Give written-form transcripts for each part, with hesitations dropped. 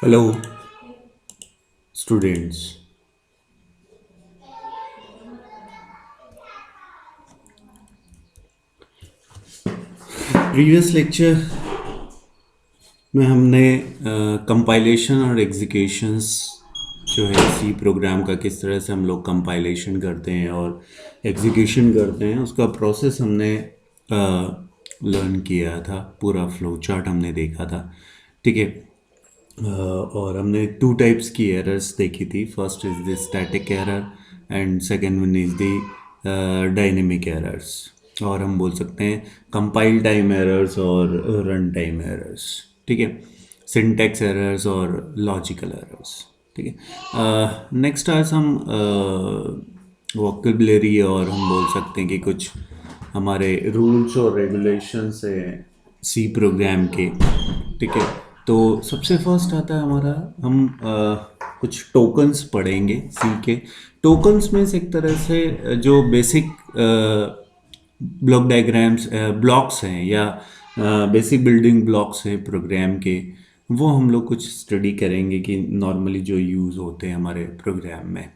Hello, students. Previous lecture में हमने compilation और एग्जीक्यूशंस जो है सी प्रोग्राम का किस तरह से हम लोग कंपाइलेशन करते हैं और एग्जीक्यूशन करते हैं उसका प्रोसेस हमने लर्न किया था। पूरा फ्लो चार्ट हमने देखा था। ठीक है। और हमने टू टाइप्स की एरर्स देखी थी। First is the static error and second one is the dynamic errors, और हम बोल सकते हैं कंपाइल टाइम एरर्स और रन टाइम एरर्स। ठीक है। सिंटैक्स एरर्स और लॉजिकल एरर्स। ठीक है। नेक्स्ट आज हम वोकेबलरी और हम बोल सकते हैं कि कुछ हमारे रूल्स और रेगुलेशंस हैं सी प्रोग्राम के। ठीक है। तो सबसे फर्स्ट आता है हमारा, हम कुछ टोकन्स पढ़ेंगे सी के। टोकन्स में से एक तरह से जो बेसिक ब्लॉक डायग्राम्स ब्लॉक्स हैं या बेसिक बिल्डिंग ब्लॉक्स हैं प्रोग्राम के, वो हम लोग कुछ स्टडी करेंगे कि नॉर्मली जो यूज़ होते हैं हमारे प्रोग्राम में।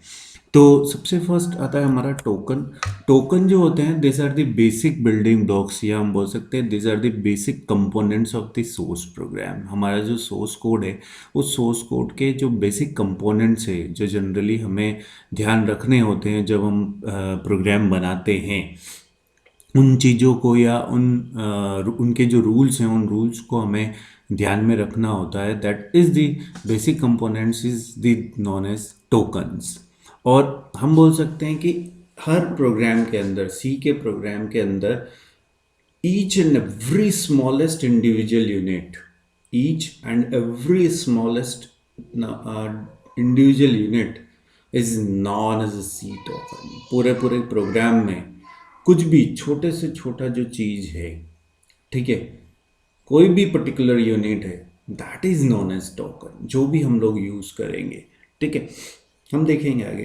तो सबसे फर्स्ट आता है हमारा टोकन। टोकन जो होते हैं this are the basic building blocks, या हम बोल सकते हैं this are the basic components of the source program. हमारा जो सोर्स कोड है उस सोर्स कोड के जो बेसिक कंपोनेंट्स है जो जनरली हमें ध्यान रखने होते हैं जब हम प्रोग्राम बनाते हैं, उन चीज़ों को या उनके जो रूल्स हैं उन रूल्स को हमें ध्यान में रखना होता है। That is the basic components is the known as tokens. और हम बोल सकते हैं कि हर प्रोग्राम के अंदर, सी के प्रोग्राम के अंदर, each and every smallest individual unit, each and every smallest individual unit is known as a C token। पूरे पूरे प्रोग्राम में कुछ भी छोटे से छोटा जो चीज़ है, ठीक है, कोई भी पर्टिकुलर यूनिट है, that is known as token, जो भी हम लोग यूज़ करेंगे। ठीक है। हम देखेंगे आगे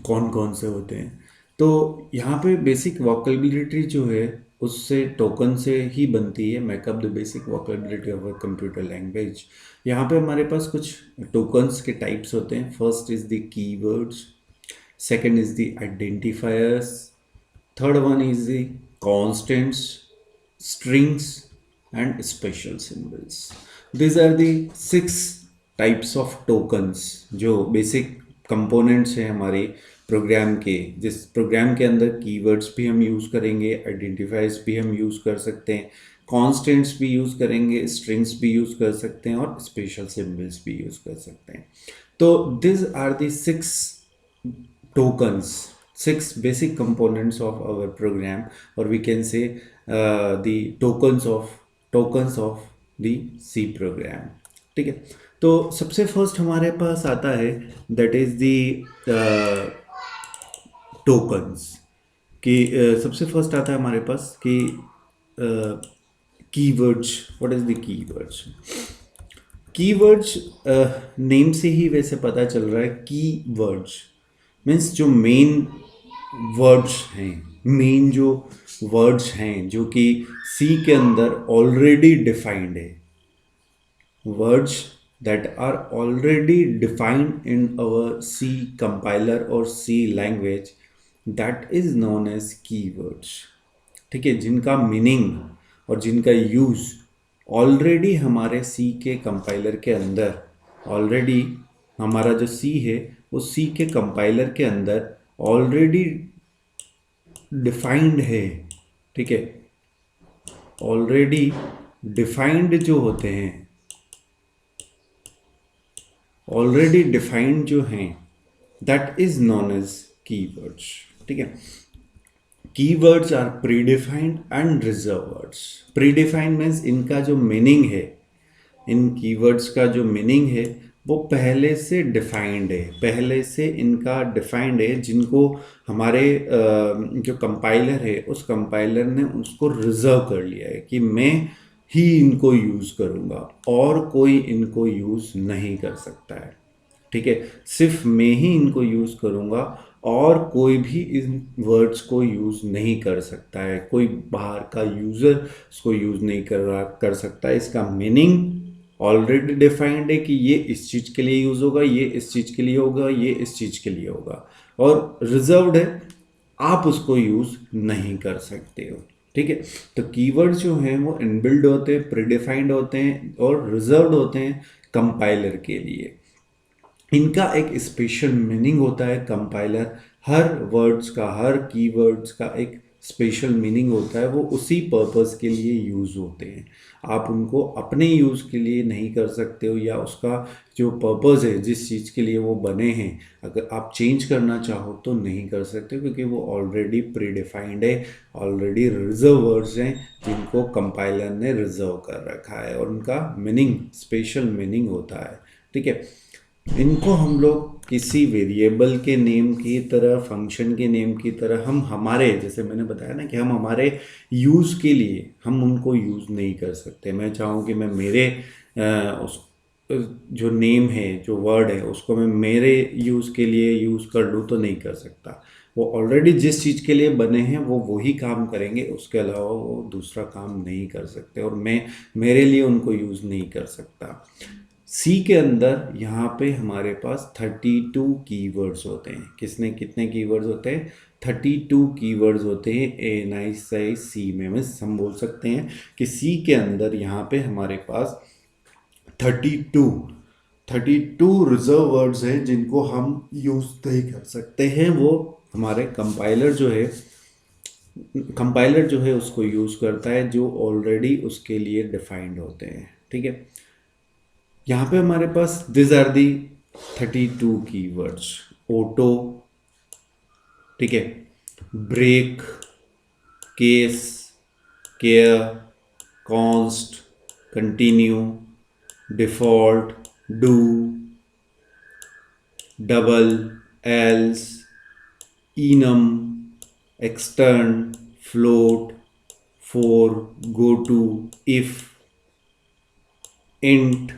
कौन कौन से होते हैं। तो यहाँ पे बेसिक वोकेबलरी जो है उससे टोकन से ही बनती है। Makeup the basic vocabulary of a computer language. यहाँ पे हमारे पास कुछ टोकन्स के टाइप्स होते हैं। First is the keywords, second is the identifiers, third one is the constants, strings and special symbols। These are the 6 types of tokens जो basic components हैं हमारे प्रोग्राम के। जिस प्रोग्राम के अंदर कीवर्ड्स भी हम यूज़ करेंगे, आइडेंटिफायर्स भी हम यूज़ कर सकते हैं, कॉन्स्टेंट्स भी यूज़ करेंगे, स्ट्रिंग्स भी यूज़ कर सकते हैं और स्पेशल सिम्बल्स भी यूज़ कर सकते हैं। तो this are the 6 tokens, 6 basic components of our program, or we can say the tokens of the C program। ठीक है। तो सबसे फर्स्ट हमारे पास आता है दैट इज द टोकन्स कि सबसे फर्स्ट आता है हमारे पास कि keywords. What is the keywords? Keywords name से ही वैसे पता चल रहा है। कीवर्ड्स मीन्स जो मेन वर्ड्स हैं, मेन जो वर्ड्स हैं जो कि सी के अंदर ऑलरेडी डिफाइंड है, words that are already defined in our C compiler or C language, that is known as keywords। ठीक है। जिनका मीनिंग और जिनका यूज़ ऑलरेडी हमारे सी के कंपाइलर के अंदर, ऑलरेडी हमारा जो सी है वो सी के कंपाइलर के अंदर ऑलरेडी डिफाइंड है। ठीक है। ऑलरेडी डिफाइंड जो होते हैं, ऑलरेडी डिफाइंड जो हैं, that is known as keywords. ठीक है। Keywords are predefined and reserve words. Predefined means इनका जो मीनिंग है, इन कीवर्ड्स का जो मीनिंग है वो पहले से डिफाइंड है, पहले से इनका डिफाइंड है, जिनको हमारे जो कंपाइलर है उस कंपाइलर ने उसको रिजर्व कर लिया है कि मैं ही इनको यूज़ करूँगा और कोई इनको यूज़ नहीं कर सकता है। ठीक है। सिर्फ मैं ही इनको यूज़ करूँगा और कोई भी इन वर्ड्स को यूज़ नहीं कर सकता है, कोई बाहर का यूज़र इसको यूज़ नहीं कर सकता है। इसका मीनिंग ऑलरेडी डिफाइंड है कि ये इस चीज़ के लिए यूज़ होगा, ये इस चीज़ के लिए होगा, ये इस चीज़ के लिए होगा, और रिजर्व्ड है, आप उसको यूज़ नहीं कर सकते हो। ठीक है, तो कीवर्ड्स जो हैं वो इनबिल्ड होते हैं, प्रीडिफाइंड होते हैं और रिजर्व्ड होते हैं कंपाइलर के लिए। इनका एक स्पेशल मीनिंग होता है। कंपाइलर हर वर्ड्स का, हर कीवर्ड्स का एक स्पेशल मीनिंग होता है, वो उसी पर्पस के लिए यूज़ होते हैं। आप उनको अपने यूज़ के लिए नहीं कर सकते हो, या उसका जो पर्पस है, जिस चीज़ के लिए वो बने हैं, अगर आप चेंज करना चाहो तो नहीं कर सकते, क्योंकि वो ऑलरेडी प्रीडिफाइंड है, ऑलरेडी रिजर्व वर्ड्स हैं जिनको कंपाइलर ने रिजर्व कर रखा है, और उनका मीनिंग स्पेशल मीनिंग होता है। ठीक है, इनको हम लोग किसी वेरिएबल के नेम की तरह, फंक्शन के नेम की तरह, हम हमारे, जैसे मैंने बताया ना कि हम हमारे यूज़ के लिए हम उनको यूज़ नहीं कर सकते। मैं चाहूँ कि मैं मेरे उस जो नेम है, जो वर्ड है, उसको मैं मेरे यूज़ के लिए यूज़ कर लूँ तो नहीं कर सकता। वो ऑलरेडी जिस चीज़ के लिए बने हैं वो वही काम करेंगे, उसके अलावा वो दूसरा काम नहीं कर सकते, और मैं मेरे लिए उनको यूज़ नहीं कर सकता। सी के अंदर यहाँ पे हमारे पास 32 कीवर्ड्स होते हैं। कितने कीवर्ड्स होते हैं? 32 कीवर्ड्स होते हैं ए नाइस साइज सी में। हम बोल सकते हैं कि सी के अंदर यहाँ पे हमारे पास 32 रिजर्व वर्ड्स हैं जिनको हम यूज़ नहीं कर सकते हैं। वो हमारे कंपाइलर जो है उसको यूज़ करता है, जो ऑलरेडी उसके लिए डिफाइंड होते हैं। ठीक है, यहाँ पे हमारे पास this are the 32 keywords. Auto, ठीक है, break, case, char, const, continue, default, do, double, else, enum, extern, float, for, go to, if, int,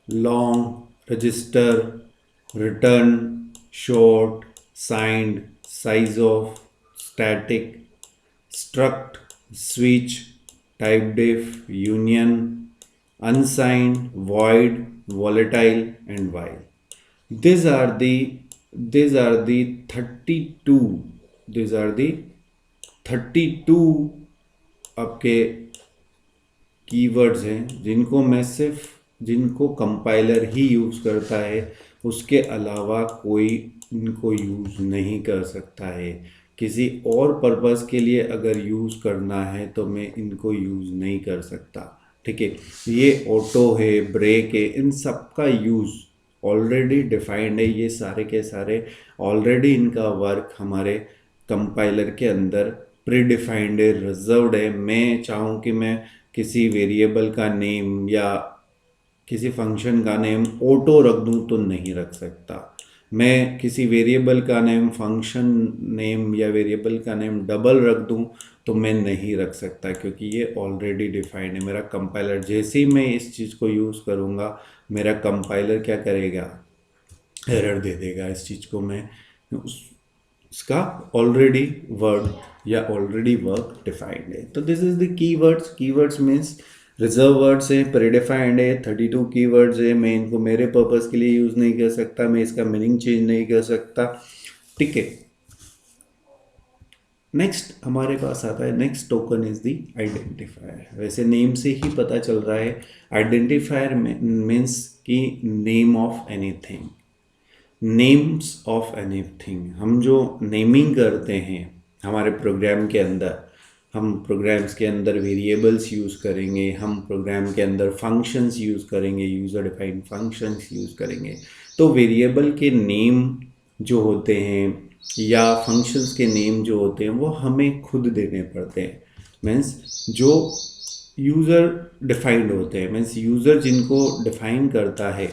long, register, return, short, signed, size of, static, struct, switch, typedef, union, unsigned, void, volatile, and while. These are the 32 these are the 32 आपके keywords हैं जिनको compiler ही use करता है, उसके अलावा कोई इनको use नहीं कर सकता है। किसी और पर्पस के लिए अगर यूज़ करना है तो मैं इनको यूज़ नहीं कर सकता। ठीक है, ये ऑटो है, ब्रेक है, इन सब का यूज़ ऑलरेडी डिफाइंड है। ये सारे के सारे ऑलरेडी इनका वर्क हमारे कंपाइलर के अंदर प्री डिफाइंड है, रिजर्व्ड है। मैं चाहूँ कि मैं किसी वेरिएबल का नेम या किसी फंक्शन का नेम ऑटो रख दूँ तो नहीं रख सकता। मैं किसी वेरिएबल का नेम फंक्शन नेम या वेरिएबल का नेम डबल रख दूँ तो मैं नहीं रख सकता, क्योंकि ये ऑलरेडी डिफाइंड है। मेरा कंपाइलर जैसे ही मैं इस चीज़ को यूज़ करूँगा, मेरा कंपाइलर क्या करेगा? एरर दे देगा। इस चीज़ को मैं इसका ऑलरेडी वर्ड या ऑलरेडी वर्क डिफाइंड है। तो this is the keywords. Keywords means reserve words है, प्रीडिफाइंड है, 32 कीवर्ड्स है। मैं इनको मेरे पर्पस के लिए यूज़ नहीं कर सकता, मैं इसका मीनिंग चेंज नहीं कर सकता। ठीक है, नेक्स्ट हमारे पास आता है, next token is the identifier. वैसे नेम से ही पता चल रहा है, आइडेंटिफायर मीन्स कि name of anything, names of anything. हम जो नेमिंग करते हैं हमारे प्रोग्राम के अंदर, हम प्रोग्राम्स के अंदर वेरिएबल्स यूज़ करेंगे, हम प्रोग्राम के अंदर फंक्शंस यूज़ करेंगे, यूज़र डिफाइंड फंक्शंस यूज़ करेंगे। तो वेरिएबल के नेम जो होते हैं या फंक्शंस के नेम जो होते हैं वो हमें खुद देने पड़ते हैं। मीन्स जो यूज़र डिफाइंड होते हैं, मीन्स यूज़र जिनको डिफाइन करता है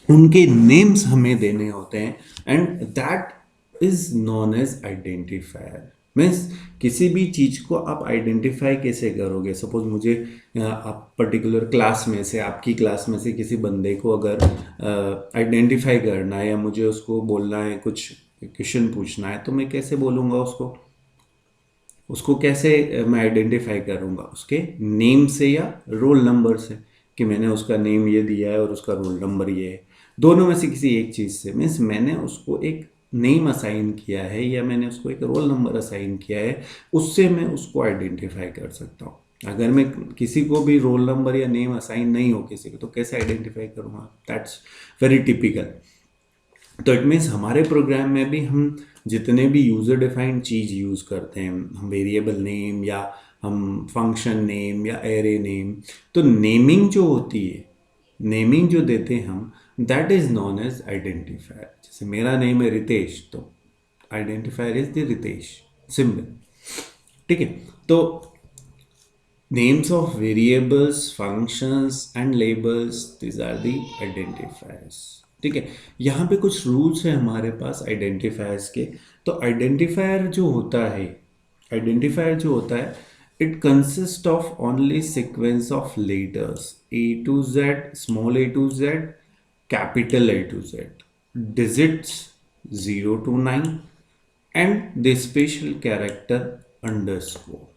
उनके नेम्स हमें देने होते हैं, and that is known as identifier. Means किसी भी चीज़ को आप आइडेंटिफाई कैसे करोगे? सपोज मुझे आप पर्टिकुलर क्लास में से, आपकी क्लास में से किसी बंदे को अगर आइडेंटिफाई करना है या मुझे उसको बोलना है, कुछ क्वेश्चन पूछना है, तो मैं कैसे बोलूँगा उसको कैसे मैं आइडेंटिफाई करूँगा? उसके नेम से या रोल नंबर से। कि मैंने उसका नेम ये दिया है और उसका रोल नंबर ये है, दोनों में से किसी एक चीज़ से, मीन्स मैंने उसको एक नेम असाइन किया है या मैंने उसको एक रोल नंबर असाइन किया है, उससे मैं उसको आइडेंटिफाई कर सकता हूँ। अगर मैं किसी को भी रोल नंबर या नेम असाइन नहीं हो किसी को, तो कैसे आइडेंटिफाई करूँगा? That's very typical. तो इट मीन्स हमारे प्रोग्राम में भी हम जितने भी यूज़र डिफाइंड चीज़ यूज़ करते हैं, हम वेरिएबल नेम या हम फंक्शन नेम या एरे नेम, तो नेमिंग जो होती है, नेमिंग जो देते हैं हम, that is known as identifier. जैसे मेरा नेम है रितेश, तो identifier is the Ritesh symbol. ठीक है, तो names of variables, functions and labels, these are the identifiers। ठीक है, यहाँ पे कुछ रूल्स हैं हमारे पास आइडेंटिफायर्स के। तो आइडेंटिफायर जो होता है it consist of only sequence of letters A to Z, small A to Z, capital A to Z, digits 0 to 9 and the special character underscore.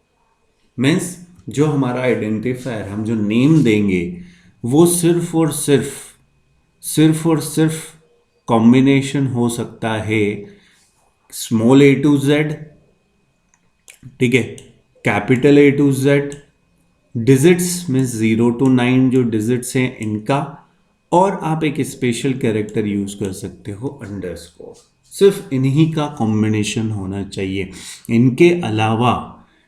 Means जो हमारा आइडेंटिफायर, हम जो नेम देंगे, वो सिर्फ और सिर्फ कॉम्बिनेशन हो सकता है स्मॉल ए टू जेड, ठीक है, capital A to Z, digits means 0 to 9 जो डिजिट्स हैं इनका, और आप एक स्पेशल कैरेक्टर यूज कर सकते हो अंडरस्कोर। सिर्फ इन्हीं का कॉम्बिनेशन होना चाहिए।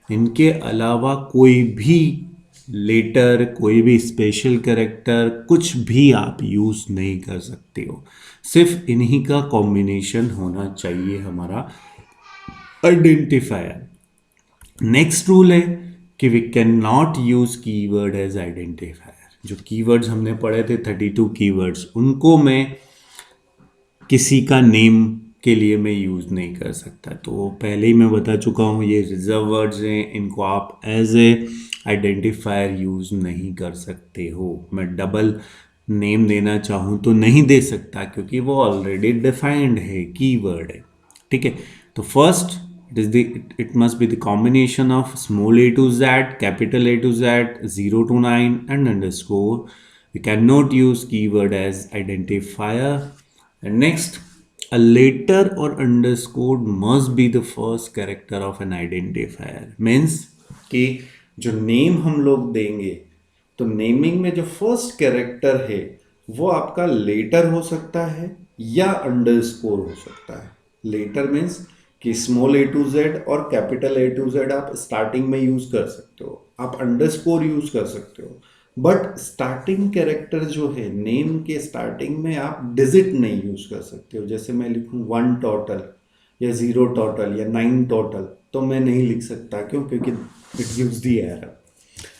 इनके अलावा कोई भी लेटर, कोई भी स्पेशल कैरेक्टर, कुछ भी आप यूज नहीं कर सकते हो। सिर्फ इन्हीं का कॉम्बिनेशन होना चाहिए हमारा आइडेंटिफायर। नेक्स्ट रूल है कि we can not use keyword as identifier. जो कीवर्ड्स हमने पढ़े थे 32 कीवर्ड्स, उनको मैं किसी का नेम के लिए मैं यूज़ नहीं कर सकता। तो पहले ही मैं बता चुका हूँ, ये रिजर्व वर्ड्स हैं, इनको आप एज ए आइडेंटिफायर यूज़ नहीं कर सकते हो। मैं डबल नेम देना चाहूँ तो नहीं दे सकता, क्योंकि वो ऑलरेडी डिफाइंड है, कीवर्ड है। ठीक है, तो first it must be the combination of small a to z, capital A to z, 0 to 9 and underscore. We cannot use keyword as identifier. And next, a letter or underscore must be the first character of an identifier. Means कि जो name हम लोग देंगे, तो naming में जो first character है वो आपका लेटर हो सकता है या अंडरस्कोर हो सकता है। लेटर मीन्स कि स्मॉल ए टू जेड और कैपिटल ए टू जेड आप स्टार्टिंग में यूज कर सकते हो, आप अंडरस्कोर यूज कर सकते हो, बट स्टार्टिंग कैरेक्टर जो है नेम के स्टार्टिंग में आप डिजिट नहीं यूज कर सकते हो। जैसे मैं लिखूँ 1 टोटल या 0 टोटल या 9 टोटल, तो मैं नहीं लिख सकता। क्यों? क्योंकि इट गिव्स द एरर।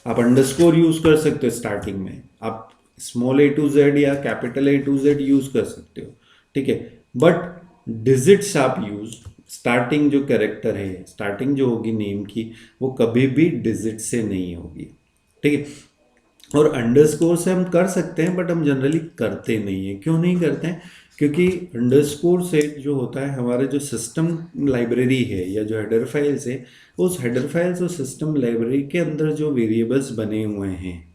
आप अंडरस्कोर यूज कर सकते हो स्टार्टिंग में, आप स्मॉल ए टू जेड या capital A to Z use कर सकते हो, ठीक है, बट डिजिट्स आप यूज, स्टार्टिंग जो कैरेक्टर है, स्टार्टिंग जो होगी नेम की, वो कभी भी डिजिट से नहीं होगी। ठीक है, और अंडरस्कोर से हम कर सकते हैं, बट हम जनरली करते नहीं हैं। क्यों नहीं करते हैं? क्योंकि अंडरस्कोर से जो होता है, हमारे जो सिस्टम लाइब्रेरी है या जो हेडर फाइल्स है, उस हेडर फाइल्स और सिस्टम लाइब्रेरी के अंदर जो वेरिएबल्स बने हुए हैं,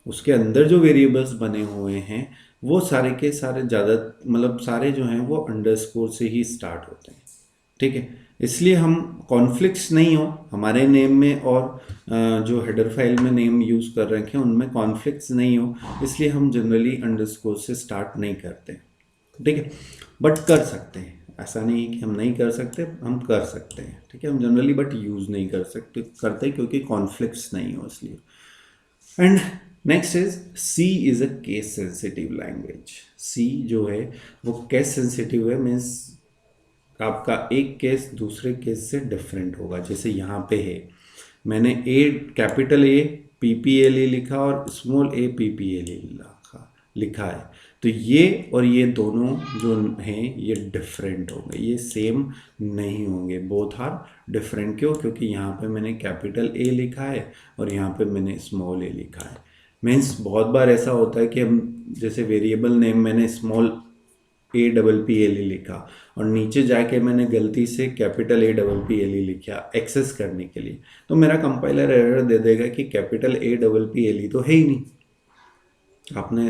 उसके अंदर जो वेरिएबल्स बने हुए हैं, वो सारे के सारे ज़्यादा, मतलब सारे जो हैं वो अंडरस्कोर से ही स्टार्ट होते हैं। ठीक है, इसलिए हम कॉन्फ्लिक्ट्स नहीं हो हमारे नेम में और जो हेडर फाइल में नेम यूज़ कर रखे हैं उनमें कॉन्फ्लिक्ट्स नहीं हो, इसलिए हम जनरली अंडरस्कोर से स्टार्ट नहीं करते। ठीक है, बट कर सकते हैं, ऐसा नहीं है कि हम नहीं कर सकते, हम कर सकते हैं। ठीक है, हम जनरली बट यूज़ नहीं करते क्योंकि कॉन्फ्लिक्ट्स नहीं हो इसलिए। And next is C is a case sensitive language. C जो है वो केस सेंसिटिव है, मीन्स आपका एक केस दूसरे केस से डिफरेंट होगा। जैसे यहाँ पे है, मैंने ए कैपिटल ए PPLE लिखा और स्मॉल a PPLE लिखा है, तो ये और ये दोनों जो हैं ये डिफरेंट होंगे, ये सेम नहीं होंगे, बोथ आर डिफरेंट। क्यों? क्योंकि यहाँ पे मैंने कैपिटल A लिखा है और यहाँ पे मैंने स्मॉल a लिखा है। मीन्स बहुत बार ऐसा होता है कि हम जैसे वेरिएबल नेम मैंने स्मॉल APPLE लिखा और नीचे जाके मैंने गलती से कैपिटल APPLE लिखा एक्सेस करने के लिए, तो मेरा कंपाइलर एरर दे देगा कि कैपिटल APPLE तो है ही नहीं। आपने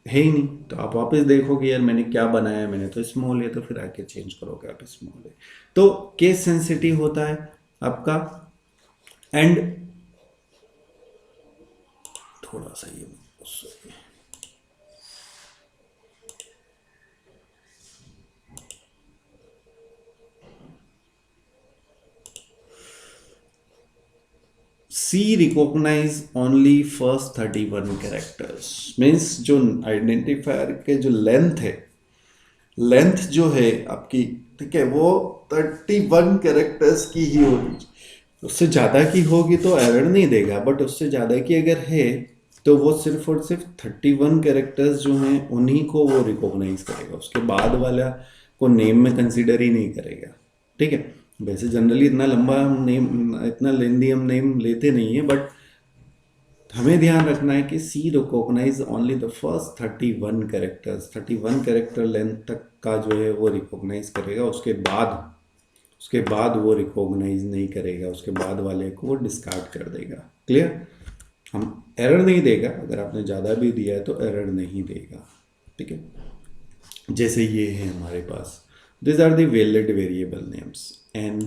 है ही नहीं, तो आप वापस देखोगे यार मैंने क्या बनाया, मैंने तो स्मॉल है, तो फिर आके चेंज करोगे आप स्मॉल है। तो केस सेंसिटिव होता है आपका। एंड थोड़ा सा ये C recognize only first 31 characters, means जो आइडेंटिफायर के जो लेंथ है, लेंथ जो है आपकी, ठीक है, वो 31 कैरेक्टर्स की ही होगी। उससे ज़्यादा की होगी तो एरर नहीं देगा, बट उससे ज़्यादा की अगर है तो वो सिर्फ और सिर्फ 31 कैरेक्टर्स जो हैं उन्हीं को वो रिकॉग्नाइज करेगा, उसके बाद वाला को नेम में कंसिडर ही नहीं करेगा। ठीक है, वैसे जनरली इतना लंबा हम नेम, इतना लेंदी हम नेम लेते नहीं है, बट हमें ध्यान रखना है कि C recognize only the first 31 characters, 31 character length तक का जो है वो रिकॉग्नाइज करेगा, उसके बाद वो रिकॉग्नाइज नहीं करेगा, उसके बाद वाले को वो डिस्कार्ड कर देगा। क्लियर? हम एरर नहीं देगा, अगर आपने ज़्यादा भी दिया है तो एरर नहीं देगा। ठीक है, जैसे ये है हमारे पास, this are the valid variable names. एन,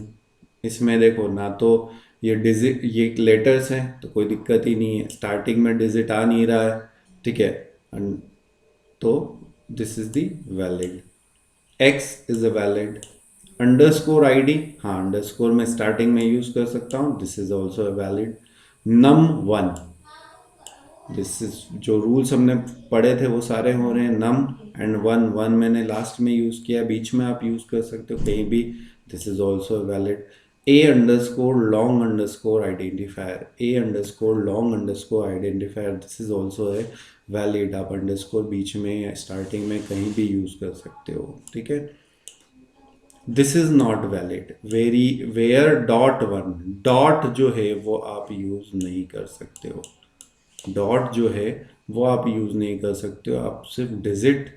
इसमें देखो ना तो ये डिजिट, ये लेटर्स हैं तो कोई दिक्कत ही नहीं है, स्टार्टिंग में डिजिट आ नहीं रहा है। ठीक है, तो this is the valid. X is a valid. Underscore ID, हाँ अंडरस्कोर मैं स्टार्टिंग में यूज कर सकता हूँ, this is also a valid. Num one, this is जो रूल्स हमने पढ़े थे वो सारे हो रहे हैं। नम एंड वन, वन मैंने लास्ट में यूज किया, बीच में आप यूज कर सकते हो कहीं भी, this is also valid. A underscore long underscore identifier, A underscore long underscore identifier, this is also है वैलिड। आप अंडरस्कोर बीच में या स्टार्टिंग में कहीं भी यूज कर सकते हो। ठीक है, this is not valid very where dot one, dot जो है वो आप यूज नहीं कर सकते हो, डॉट जो है वो आप यूज़ नहीं कर सकते हो, आप सिर्फ digit,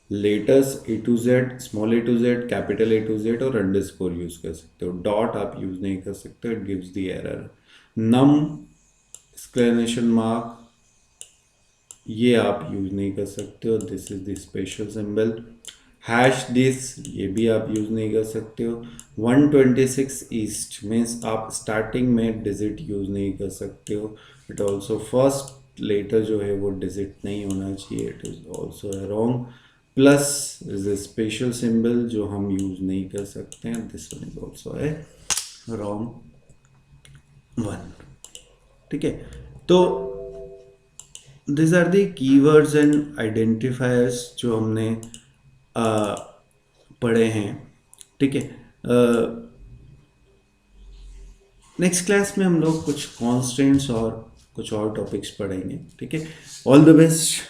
letters A to Z, small A to Z, capital A to Z और अंडरस्कोर यूज़ कर सकते हो, डॉट आप यूज़ नहीं कर सकते, it gives the error. Num exclamation mark, ये आप यूज़ नहीं कर सकते हो, this is the special symbol. Hash this, ये भी आप यूज़ नहीं कर सकते हो। 126 ईस्ट मीन्स आप स्टार्टिंग में डिजिट यूज़ नहीं कर सकते हो, इट ऑल्सो फर्स्ट लेटर जो है वो डिजिट नहीं होना चाहिए, it is also wrong. Plus is a special symbol जो हम यूज़ नहीं कर सकते हैं, दिस वन इज ऑल्सो है रॉन्ग वन। ठीक है, तो this are the keywords and identifiers जो हमने पढ़े हैं। ठीक है, नेक्स्ट क्लास में हम लोग कुछ कॉन्स्टेंट्स और कुछ और टॉपिक्स पढ़ेंगे। ठीक है, ऑल द बेस्ट।